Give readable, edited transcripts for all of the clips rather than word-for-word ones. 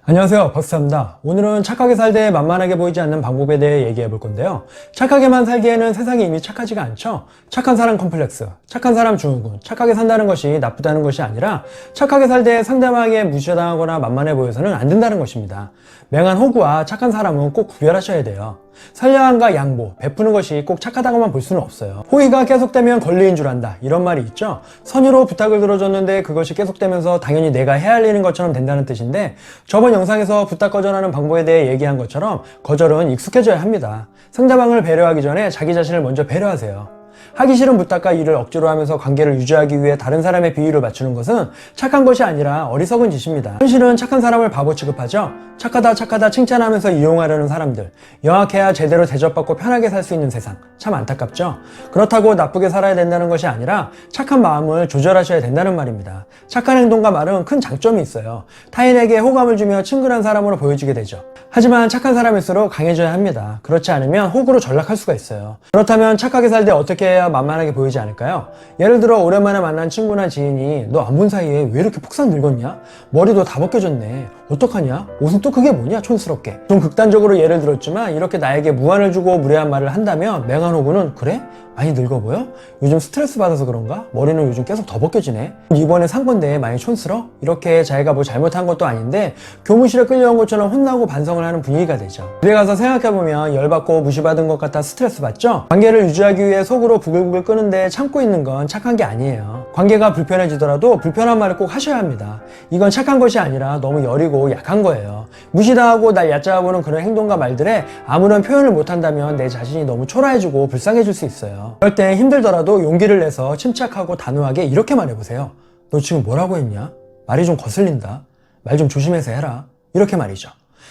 안녕하세요, 버스타입니다. 오늘은 착하게 살되 만만하게 보이지 않는 방법에 대해 얘기해 볼 건데요. 착하게만 살기에는 세상이 이미 착하지가 않죠. 착한 사람 컴플렉스, 착한 사람 증후군, 착하게 산다는 것이 나쁘다는 것이 아니라 착하게 살되 상대방에게 무시당하거나 만만해 보여서는 안 된다는 것입니다. 맹한 호구와 착한 사람은 꼭 구별하셔야 돼요. 선량함과 양보, 베푸는 것이 꼭 착하다고만 볼 수는 없어요. 호의가 계속되면 권리인 줄 안다, 이런 말이 있죠. 선의로 부탁을 들어줬는데 그것이 계속되면서 당연히 내가 해야 할 일인 것처럼 된다는 뜻인데, 저번 영상에서 부탁 거절하는 방법에 대해 얘기한 것처럼 거절은 익숙해져야 합니다. 상대방을 배려하기 전에 자기 자신을 먼저 배려하세요. 하기 싫은 부탁과 일을 억지로 하면서 관계를 유지하기 위해 다른 사람의 비위를 맞추는 것은 착한 것이 아니라 어리석은 짓입니다. 현실은 착한 사람을 바보 취급하죠. 착하다 착하다 칭찬하면서 이용하려는 사람들, 영악해야 제대로 대접받고 편하게 살 수 있는 세상, 참 안타깝죠. 그렇다고 나쁘게 살아야 된다는 것이 아니라 착한 마음을 조절하셔야 된다는 말입니다. 착한 행동과 말은 큰 장점이 있어요. 타인에게 호감을 주며 친근한 사람으로 보여지게 되죠. 하지만 착한 사람일수록 강해져야 합니다. 그렇지 않으면 호구로 전락할 수가 있어요. 그렇다면 착하게 살 때 어떻게 해야 만만하게 보이지 않을까요? 예를 들어 오랜만에 만난 친구나 지인이 너 안 본 사이에 왜 이렇게 폭삭 늙었냐? 머리도 다 벗겨졌네. 어떡하냐? 옷은 또 그게 뭐냐? 촌스럽게. 좀 극단적으로 예를 들었지만 이렇게 나에게 무안을 주고 무례한 말을 한다면 맹한 호구는 그래? 많이 늙어 보여? 요즘 스트레스 받아서 그런가? 머리는 요즘 계속 더 벗겨지네? 이번에 산 건데 많이 촌스러? 이렇게 자기가 뭐 잘못한 것도 아닌데 교무실에 끌려온 것처럼 혼나고 반성을 하는 분위기가 되죠. 집에 가서 생각해보면 열받고 무시받은 것 같아 스트레스 받죠? 관계를 유지하기 위해 속으로 부글부글 끄는데 참고 있는 건 착한 게 아니에요. 관계가 불편해지더라도 불편한 말을 꼭 하셔야 합니다. 이건 착한 것이 아니라 너무 여리고 약한 거예요. 무시당하고 날 얕잡아보는 그런 행동과 말들에 아무런 표현을 못한다면 내 자신이 너무 초라해지고 불쌍해질 수 있어요. 그럴 때 힘들더라도 용기를 내서 침착하고 단호하게 이렇게 말해보세요. 너 지금 뭐라고 했냐? 말이 좀 거슬린다. 말 좀 조심해서 해라. 이렇게 말이죠.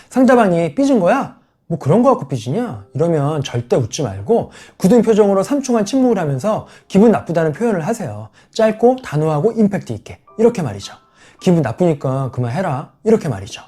상대방이 삐진 거야? 뭐 그런 거 갖고 삐지냐? 이러면 절대 웃지 말고 굳은 표정으로 3초간 침묵을 하면서 기분 나쁘다는 표현을 하세요. 짧고 단호하고 임팩트 있게. 이렇게 말이죠. 기분 나쁘니까 그만해라. 이렇게 말이죠.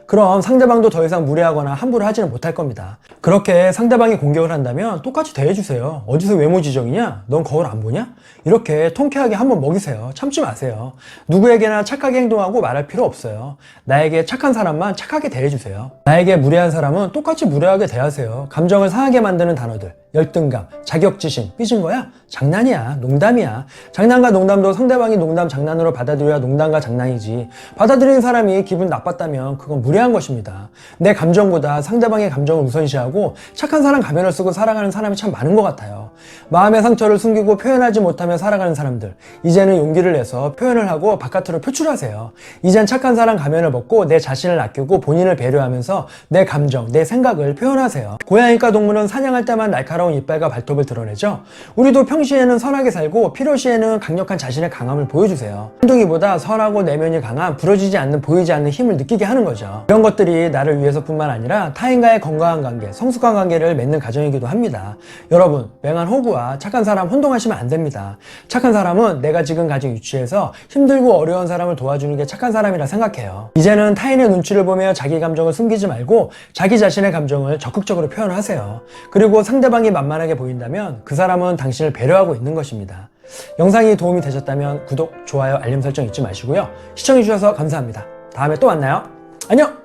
그럼 상대방도 더 이상 무례하거나 함부로 하지는 못할 겁니다. 그렇게 상대방이 공격을 한다면 똑같이 대해주세요. 어디서 외모 지정이냐? 넌 거울 안 보냐? 이렇게 통쾌하게 한번 먹이세요. 참지 마세요. 누구에게나 착하게 행동하고 말할 필요 없어요. 나에게 착한 사람만 착하게 대해주세요. 나에게 무례한 사람은 똑같이 무례하게 대하세요. 감정을 상하게 만드는 단어들, 열등감, 자격지심, 삐진 거야? 장난이야, 농담이야. 장난과 농담도 상대방이 농담 장난으로 받아들여야 농담과 장난이지. 받아들이는 사람이 기분 나빴다면 그건 무례한 것입니다. 내 감정보다 상대방의 감정을 우선시하고 착한 사람 가면을 쓰고 살아가는 사람이 참 많은 것 같아요. 마음의 상처를 숨기고 표현하지 못하며 살아가는 사람들, 이제는 용기를 내서 표현을 하고 바깥으로 표출하세요. 이젠 착한 사람 가면을 벗고 내 자신을 아끼고 본인을 배려하면서 내 감정, 내 생각을 표현하세요. 고양이과 동물은 사냥할 때만 날카로운 이빨과 발톱을 드러내죠. 우리도 평시에는 선하게 살고 필요시에는 강력한 자신의 강함을 보여주세요. 행동이보다 선하고 내면이 강한 부러지지 않는 보이지 않는 힘을 느끼게 하는 거죠. 이런 것들이 나를 위해서뿐만 아니라 타인과의 건강한 관계, 성숙한 관계를 맺는 과정이기도 합니다. 여러분, 맹한 호구와 착한 사람 혼동하시면 안 됩니다. 착한 사람은 내가 지금 가진 위치에서 힘들고 어려운 사람을 도와주는 게 착한 사람이라 생각해요. 이제는 타인의 눈치를 보며 자기 감정을 숨기지 말고 자기 자신의 감정을 적극적으로 표현하세요. 그리고 상대방이 만만하게 보인다면 그 사람은 당신을 배려하고 있는 것입니다. 영상이 도움이 되셨다면 구독, 좋아요, 알림 설정 잊지 마시고요. 시청해주셔서 감사합니다. 다음에 또 만나요. 안녕!